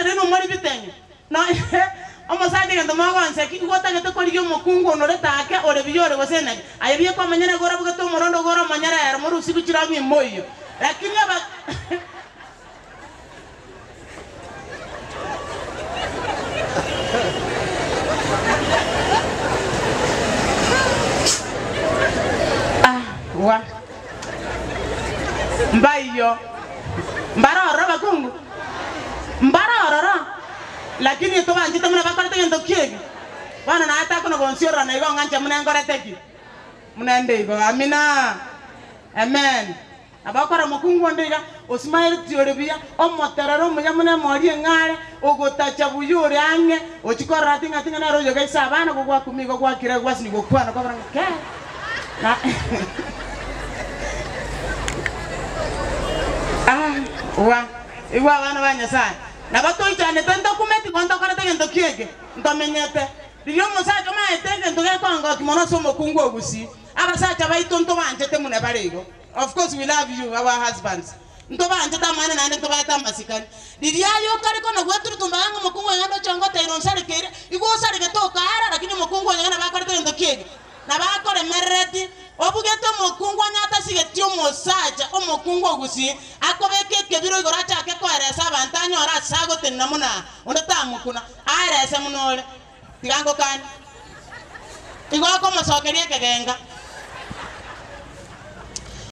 tere no mari bitenge no omusadi ngento magonse igota ngete kori yo mukungu no retake ore biyore gosena ayebiye kwa manyana gora bugato morondo gora manyara yaro murusi bikira bimoyo lakini aba wa mbayo mbaroro bakungu mbaroro lakini to banjita muna bakarete ngento kiegi bana na ata kono bonsiora na igo nganja muna ngorete muna ndego amina amen abakora mukungu ndiga osmail tiorebia omoterero munya muna mori ngare ogotacha buyure ange ochikora tinga tinga na rojo gaisa bana gogwa kumigo gwa kire gwasini gokwana kwa ke na wa iwa bana banya sana na bato itane tento kumeti konto karate ngento kiege ntomenyete rilyo musacho maetenge ntoge kongo kimono somo kungu ogusi abasacha baitonto banjete mune barego. Of course we love you our husbands nto banjeta mane nande nto bata masikani rilya yo kari kono gwaturu tumbanga mukungu ngando chongo tairon sare kere igo sare getoka ara lakini mukungu ngana bakarate ngento kiege na bakore mereti obugete mukungu nyata sigetio mosacha omukungu ogusi akobeke kebiro igoracha ke koeresa abantanyo ora sago tenamuna ondatamukuna arese munole tigango kani igo ko mosokerie kegenga